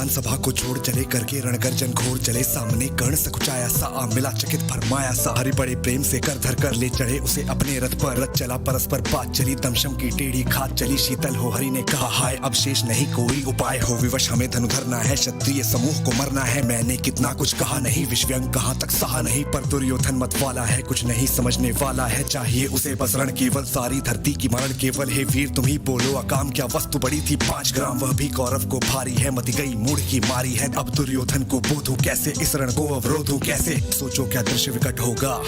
हनुमान सभा को छोड़ चले करके रणगर्जन घोर चले, सामने कर्ण सकुचाया सा आ मिला चकित फरमाया सा, हरि बड़े प्रेम से कर धर कर ले चढ़े उसे अपने रथ पर, रथ चला परस्पर बात चली, दमशम की टेढ़ी खात चली, शीतल हो हरि ने कहा हाय अब शेष नहीं कोई उपाय हो, विवश हमें धनु धरना है, क्षत्रिय समूह को मरना है, मैंने कितना कुछ कहा नहीं, विश्वव्यंग कहाँ तक सहा नहीं, पर दुर्योधन मत वाला है, कुछ नहीं समझने वाला है, चाहिए उसे बस रण केवल, सारी धरती की मरण केवल, हे वीर तुम ही बोलो अकाम क्या वस्तु बड़ी थी 5 ग्राम, वह भी कौरव को भारी है, मति गई मूढ़ की मारी है, अब दुर्योधन को बोधू कैसे, इस रण को अवरोधू कैसे, सोचो क्या दृश्य विकट होगा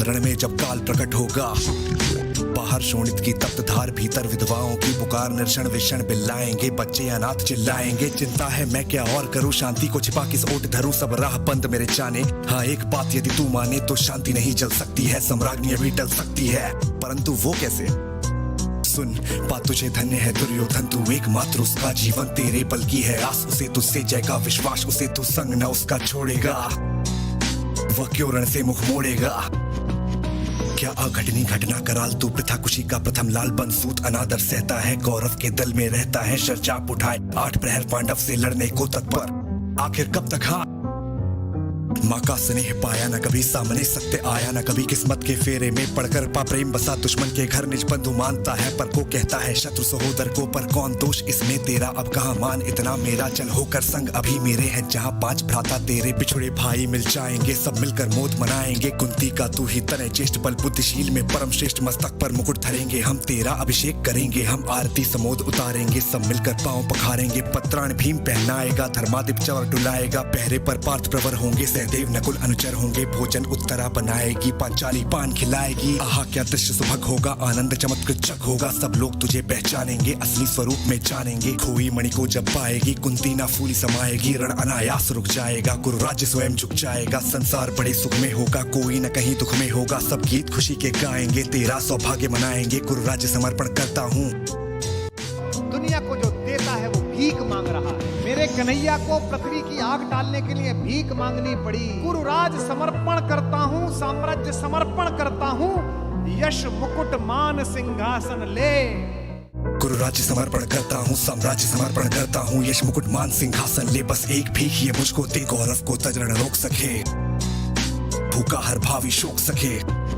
रण में जब काल प्रकट होगा, बाहर शोणित की तप्त धार, भीतर विधवाओं की पुकार, निर्षण विषण बिल्लाएंगे, बच्चे अनाथ चिल्लाएंगे, चिंता है मैं क्या और करूं, शांति को छिपा किस ओट धरूं, सब राह बंद मेरे जाने, हाँ एक बात यदि तू माने तो शांति नहीं जल सकती है, सम्राज्ञी अभी टल सकती है, परंतु वो कैसे, सुन बात तुझे धन्य है दुर्योधन, तू एकमात्र उसका जीवन तेरे बल की है आस, उसे तुझसे जय का विश्वास, उसे तू संग न उसका छोड़ेगा, वह क्यों रण से मुख मोड़ेगा, क्या अघटनी घटना कराल तू, प्रथा कुशी का प्रथम लाल, बनसूत अनादर सहता है, कौरव के दल में रहता है, शरचाप उठाए 8 प्रहर पांडव से लड़ने को तत्पर, आखिर कब तक हाँ माँ का स्नेह पाया न कभी, सामने सत्य आया न कभी, किस्मत के फेरे में पड़कर पा प्रेम बसा, दुश्मन के घर निज बंधु मानता है, पर को कहता है शत्रु सहोदर को, पर कौन दोष इसमें तेरा, अब कहाँ मान इतना मेरा, चल होकर संग अभी मेरे हैं, जहाँ 5 भ्राता तेरे बिछुड़े भाई मिल जाएंगे, सब मिलकर मोद मनाएंगे, कुंती का तू ही तनय चेष्ट बल बुद्धिशील में परम श्रेष्ठ, मस्तक पर मुकुट धरेंगे हम, तेरा अभिषेक करेंगे हम, आरती समोद उतारेंगे, सब मिलकर पांव पखारेंगे, पत्राण भीम पहनाएगा, धर्मादिप चवर डुलाएगा, पहरे पर पार्थ प्रवर होंगे, देव नकुल अनुचर होंगे, भोजन उत्तरा बनाएगी, पांचाली पान खिलाएगी, आहा क्या दृश्य सुभग होगा, आनंद चमत्कृत होगा, सब लोग तुझे पहचानेंगे, असली स्वरूप में जानेंगे, खोई मणि को जब पाएगी, कुंती ना फूली समाएगी, रण अनायास रुक जाएगा, गुरु राज्य स्वयं झुक जाएगा, संसार बड़े सुख में होगा, कोई न कहीं दुख में होगा, सब गीत खुशी के गाएंगे, तेरा सौभाग्य मनाएंगे, गुरु राज्य समर्पण करता हूँ, दुनिया को जो देता है वो भीख मांग रहा है, मेरे कन्हैया को पृथ्वी की आग डालने के लिए भीख मांगनी पड़ी, गुरुराज समर्पण करता हूँ, साम्राज्य समर्पण करता हूँ, यश मुकुट मान सिंहासन ले, गुरु राज्य समर्पण करता हूँ, साम्राज्य समर्पण करता हूँ, यश मुकुट मान सिंहासन ले, बस एक भीख ये मुझको दे, गौरव को तजरण रोक सके, भूखा हर भावी शोक सके,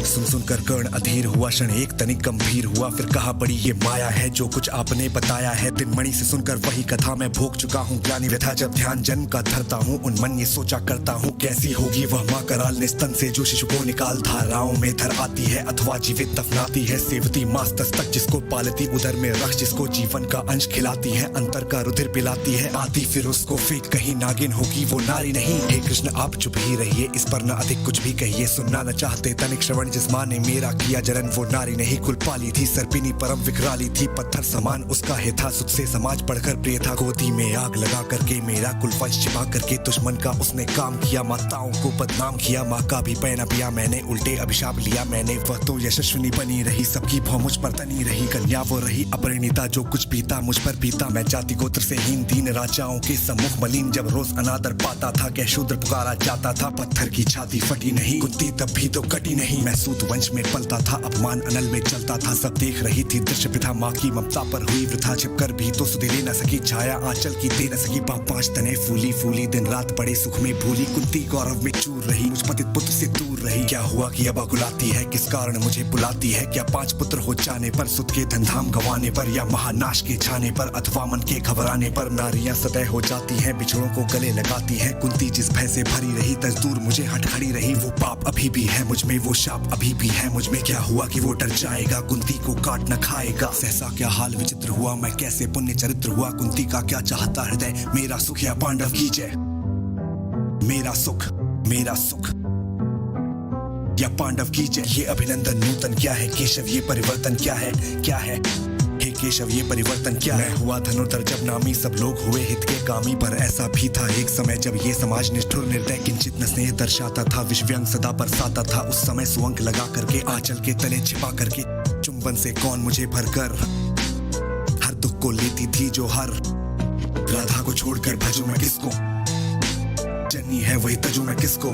सुन सुनकर कर्ण अधीर हुआ, क्षण एक तनिक गंभीर हुआ, फिर कहा बड़ी ये माया है जो कुछ आपने बताया है, दिनमणि से सुनकर वही कथा मैं भोग चुका हूँ, ज्ञानी व्यथा जब ध्यान जन्म का धरता हूँ, उन्मन ये सोचा करता हूँ, कैसी होगी वह माँ कराल निस्तन से जो शिशु को निकाल धाराओं में धर आती है, अथवा जीवित दफनाती है, सेवती मास तक जिसको पालती, उदर में रख जिसको जीवन का अंश खिलाती है, अंतर का रुधिर पिलाती है, आती फिर उसको फेंक कहीं, नागिन होगी वो नारी नहीं, हे कृष्ण आप चुप ही रहिए, इस पर न अधिक कुछ भी कहिए, सुनना न चाहते तनिक श्रवण, जिस माँ ने मेरा किया जरन, वो नारी नहीं कुलपाली थी, सर्पिनी परम विकराली थी, पत्थर समान उसका हे था, सुख से समाज पढ़कर प्रिय था, गोदी में आग लगा करके मेरा कुलवंश छिपा करके, दुश्मन का उसने काम किया, माताओं को बदनाम किया, माँ का भी पैना पिया मैंने, उल्टे अभिशाप लिया मैंने, वह तो यशस्विनी बनी रही, सबकी भौ मुझ पर तनी रही, कन्या वो रही अपरिणीता, जो कुछ पीता मुझ पर पीता, मैं जाति गोत्र से हीन दीन राजाओं के सम्मुख मलिन, जब रोज अनादर पाता था, क्या शूद्र पुकारा जाता था, पत्थर की छाती फटी नहीं, कुंती तब भी तो कटी नहीं, मैं सूत वंश में पलता था, अपमान अनल में चलता था, सब देख रही थी दृश्य प्रथा, माँ की ममता पर हुई वृथा, छिपकर भी तो सुधे ले न सकी, छाया आंचल की दे न सकी, 5 तने फूली फूली, दिन रात पड़े सुख में भूली, कुंती गौरव में चूर रही, मुझ पतित पुत्र से दूर रही, क्या हुआ कि अब अकुलाती है, किस कारण मुझे बुलाती है, क्या 5 पुत्र हो जाने पर, सुत के धनधाम गंवाने पर, या महानाश के छाने पर, अथवा मन के घबराने पर, नारियां सतह हो जाती हैं, बिछड़ों को गले लगाती हैं, कुंती जिस भय से भरी रही, तजदूर मुझे हट खड़ी रही, वो पाप अभी भी है मुझ में, वो शाप अभी भी है मुझ में, क्या हुआ कि वो डर जाएगा, कुंती को काट न खाएगा, सहसा क्या हाल विचित्र हुआ, मैं कैसे पुण्य चरित्र हुआ, कुंती का क्या चाहता हृदय, मेरा सुख या पांडव की जय, मेरा सुख या पांडव की जय, ये अभिनंदन नूतन क्या है, केशव ये परिवर्तन क्या है, हे केशव ये परिवर्तन क्या है, मैं हुआ धनुर्धर जब नामी, सब लोग हुए हित के कामी, पर ऐसा भी था एक समय जब ये समाज निष्ठुर निर्दय, किंचित न स्नेह दर्शाता था, विश्वव्यंग सदा बरसाता था, उस समय सुअंक लगा करके, आंचल के तले छिपा करके, चुंबन से कौन मुझे भरकर हर दुख को लेती थी जो हर, राधा को छोड़कर भजूं मैं किसको, जन्नी है वही तजू मैं किसको,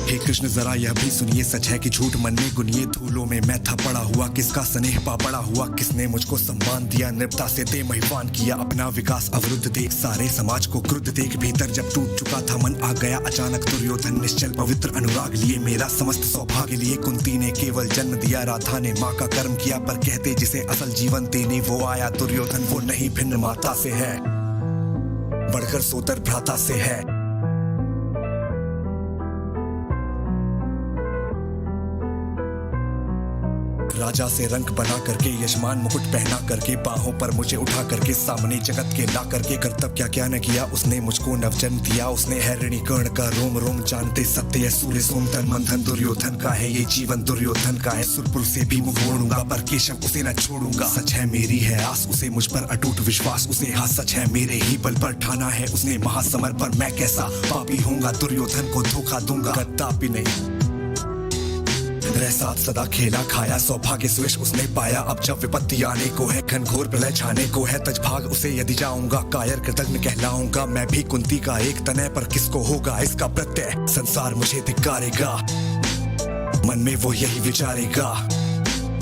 हे कृष्ण जरा यह भी सुनिए, सच है कि झूठ मन में गुनिए। धूलों में मैं था पड़ा हुआ, किसका स्नेह पा पड़ा हुआ, किसने मुझको सम्मान दिया, नृपता से दे महिवान किया। अपना विकास अवरुद्ध देख, सारे समाज को क्रुद्ध देख, भीतर जब टूट चुका था मन आ गया अचानक दुर्योधन। निश्चल पवित्र अनुराग लिए, मेरा समस्त सौभाग्य लिए। कुंती ने केवल जन्म दिया, राधा ने माँ का कर्म किया, पर कहते जिसे असल जीवन देने वो आया दुर्योधन। वो नहीं भिन्न माता से है, बढ़कर सोदर भ्राता से है। राजा से रंक बना करके, यजमान मुकुट पहना करके, बाहों पर मुझे उठा करके, सामने जगत के ला करके, कर्तव्य क्या क्या न किया उसने, मुझको नवजन्म दिया उसने। हैरणी कर्ण का रोम रोम जानते सत्य है, सूर्य सोमधन मंथन दुर्योधन का है ये जीवन, दुर्योधन का है। सुरपुर से भी मुख मोड़ूंगा, पर केशव उसे न छोड़ूंगा। सच है मेरी है आस, उसे मुझ पर अटूट विश्वास, उसे हाँ सच है मेरे ही बल पर ठाना है उसने महासमर पर। मैं कैसा पापी होऊंगा, दुर्योधन को धोखा दूंगा, कदापि नहीं। रह साथ सदा खेला खाया, सौभाग्य सुयश उसने पाया। अब जब विपत्ति आने को है, घनघोर प्रलय छाने को है, तजभाग उसे यदि जाऊंगा, कायर कृतज्ञ कहलाऊंगा। मैं भी कुंती का एक तनय, पर किसको होगा इसका प्रत्यय, संसार मुझे धिक्कारेगा, मन में वो यही विचारेगा।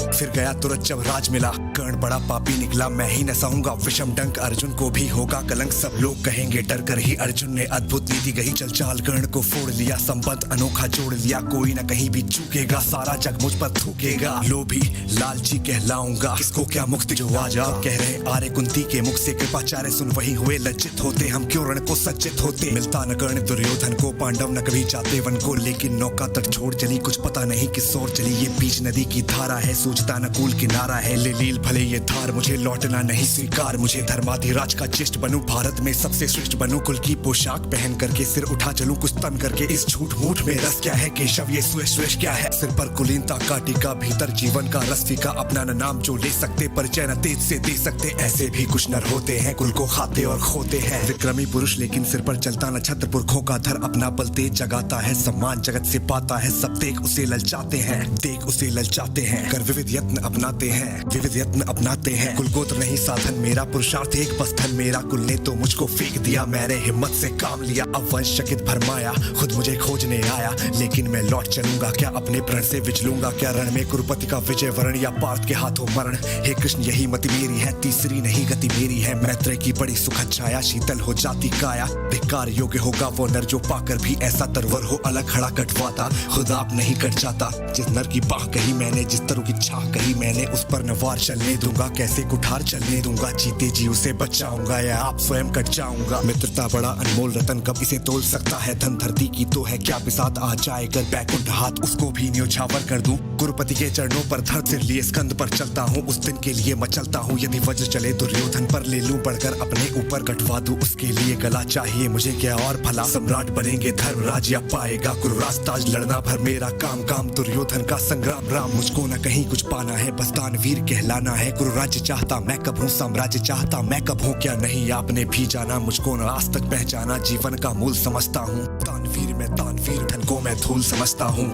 फिर गया तुरंत जब राज मिला, कर्ण बड़ा पापी निकला। मैं ही न सहूंगा विषम डंक, अर्जुन को भी होगा कलंक। सब लोग कहेंगे डर कर ही अर्जुन ने अद्भुत नीति गही। चल चाल कर्ण को फोड़ लिया, संबंध अनोखा जोड़ लिया। कोई न कहीं भी चूकेगा, सारा जग मुझ पर थूकेगा। लोभी लालची कहलाऊंगा, किसको क्या मुक्ति जो आज आप कह रहे आर्य कुंती के मुख से। कृपाचार्य सुन वही हुए लज्जित होते, हम क्यों रण को सज्जित होते। मिलता न कर्ण दुर्योधन को, पांडव न कभी जाते वन को। लेकिन नौका तट छोड़ चली, कुछ पता नहीं किस ओर चली। ये बीच नदी की धारा है, सूझता न कूल किनारा है। ले लील भले ये धार, मुझे लौटना नहीं स्वीकार। मुझे धर्माधिराज का चिष्ट बनूं, भारत में सबसे श्रेष्ठ बनूं। कुल की पोशाक पहन करके, सिर उठा चलूं कुछ तन करके। इस झूठ मूठ में रस क्या है, केशव ये सुयश क्या है। सिर पर कुलीनता काटिका, भीतर जीवन का रस फीका। अपना न नाम जो ले सकते, परिचय न तेज से दे सकते। ऐसे भी कुछ नर होते हैं, कुल को खाते और खोते हैं। विक्रमी पुरुष लेकिन सिर पर चलता न छत्र पुरखों का धर। अपना बल तेज जगाता है, सम्मान जगत से पाता है। सब देख उसे ललचाते हैं, देख उसे ललचाते हैं। कर विविध यत्न अपनाते हैं, विविध यत्न अपनाते हैं। कुल गोत्र नहीं साधन मेरा, पुरुषार्थ एक बस धन मेरा। कुल ने तो मुझको फेंक दिया, मैंने हिम्मत से काम लिया। अब वंश चकित भरमाया, खुद मुझे खोजने आया। लेकिन मैं लौट चलूंगा क्या, अपने प्रण से विचलूंगा क्या। रण में कुरुपति का विजय वरण, या पार्थ के हाथों मरण। हे कृष्ण यही मति मेरी है, तीसरी नहीं गति मेरी है। मैत्रेय की बड़ी सुखद छाया, शीतल हो जाती काया। धिक्कार योग्य होगा वो नर, जो पाकर भी ऐसा तरवर हो। अलग खड़ा कटवाता, खुद आप नहीं कट जाता। जिस नर की बाह कही मैंने, जिस तरह की छाह कही मैंने, उस पर नवार चलने दूंगा, कैसे कुठार चलने दूंगा। जीते जी उसे बचाऊंगा, या आप स्वयं कट जाऊंगा। मित्रता बड़ा अनमोल रतन, कब इसे तोल सकता है धन। धरती की तो है क्या बिसात, आ जाए कर बैकुंठ हाथ, उसको भी न्योछावर कर दूं। गुरुपति के चरणों पर धर, सिर लिए स्कंद पर चलता हूँ। उस दिन के लिए मचलता हूँ, यदि वज्र चले दुर्योधन पर। ले लूं बढ़कर अपने ऊपर, कटवा दूं उसके लिए गला। चाहिए मुझे क्या और भला, सम्राट बनेंगे धर्मराज, या पाएगा कुरुराज ताज। लड़ना भर मेरा काम, काम दुर्योधन का संग्राम राम। मुझको न कहीं कुछ पाना है, बस दानवीर कहलाना है। गुरु राज्य चाहता मैं कब हूँ, साम्राज्य चाहता मैं कब हूँ। क्या नहीं आपने भी जाना, मुझको न आज तक पहचाना। जीवन का मूल समझता हूँ, दानवीर मैं दानवीर, धन को मैं धूल समझता हूँ।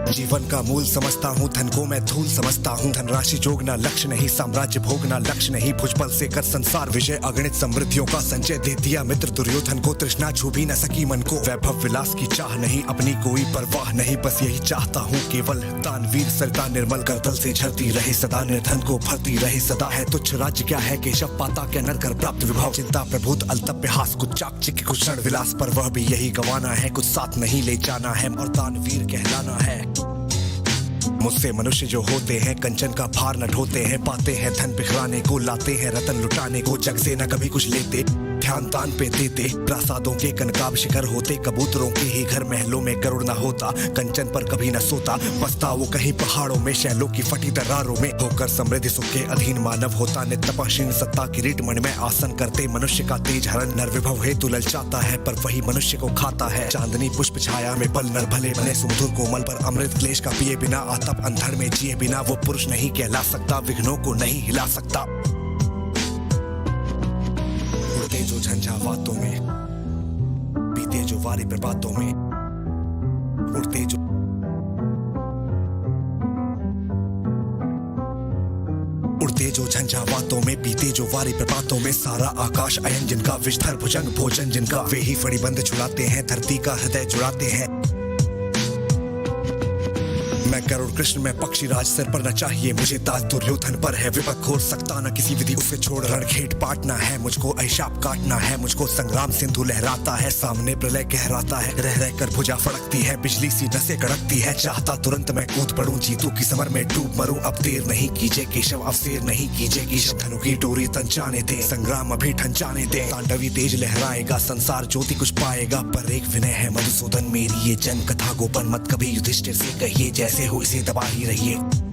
जीवन का मूल समझता हूँ, धन को मैं धूल समझता हूँ। धनराशि जोगना लक्ष्य नहीं, साम्राज्य भोगना लक्ष्य नहीं। भुजबल से कर संसार विजय, अगणित समृद्धियों का संचय दे दिया मित्र दुर्योधन को। तृष्णा छू भी न सकी मन को, वैभव विलास की चाह नहीं, अपनी कोई परवाह नहीं। बस यही चाहता हूँ केवल, दानवीर सरिता निर्मल कर दल से झरती रहे सदा। निर्धन को भरती रहे सदा, है तुच्छ राज्य क्या है केशव, पाता क्या नर कर प्राप्त विभव। चिंता प्रभुत अलतप्य हास, कुछ चाकचिक्य कुछ क्षण विलास, पर वह भी यही गवाना है। कुछ साथ नहीं ले जाना है, और दानवीर कहलाना है। मुझसे मनुष्य जो होते हैं, कंचन का भार न ढोते हैं। पाते हैं धन बिखराने को, लाते हैं रतन लुटाने को। जग से न कभी कुछ लेते, ध्यान दान पे देते। प्रासादों के कनकाब शिखर होते, कबूतरों के ही घर महलों में गरुड़ न होता। कंचन पर कभी न सोता, बसता वो कहीं पहाड़ों में, शैलों की फटी दरारों में। होकर समृद्धि सुख के अधीन मानव होता, नित्यपाशीन सत्ता किरीट मन में आसन करते। मनुष्य का तेज हरण नर विभव हेतु ललचाता है, पर वही मनुष्य को खाता है। चांदनी पुष्प छाया में पल नर भले बने, सुमधुर कोमल पर अमृत क्लेश का पिए बिना। आतप अंधड़ में जिए बिना, वो पुरुष नहीं कहला सकता। विघ्नों को नहीं हिला सकता। उड़ते जो झंझावातों में, बीते जो वारी प्रभातों में। उड़ते जो उड़ते जो झंझावातों में, बीते जो फुव्वारी प्रपातों में सारा आकाश अयन जिनका विषधर भुजंग भोजन जिनका, वे ही फड़ीबंद छुड़ाते हैं, धरती का हृदय जुड़ाते हैं। मैं करुण कृष्ण में पक्षी राज, सिर पर न चाहिए मुझे ताज, दुर्योधन पर है विपद घोर सकता न किसी विधि, उसे छोड़ रणखेट पाटना है मुझको, अहिशाप काटना है मुझको, संग्राम सिंधु लहराता है, सामने प्रलय कहराता है, रह रह कर भुजा फड़कती है, बिजली सी नसें कड़कती है, चाहता तुरंत मैं कूद पड़ूं, जीतू की समर में डूब मरूं, अब देर नहीं कीजिए केशव, अब शेर नहीं कीजिए केशव, धनु की डोरी तंचाने दे, संग्राम अभी ठंचाने दे, तांडवी तेज लहराएगा, संसार ज्योति कुछ पाएगा, पर एक विनय है मधुसूदन, मेरी ये जन कथा गोपन मत कभी युधिष्ठिर से कहिए, जैसे हो इसे दबा ही रहिए।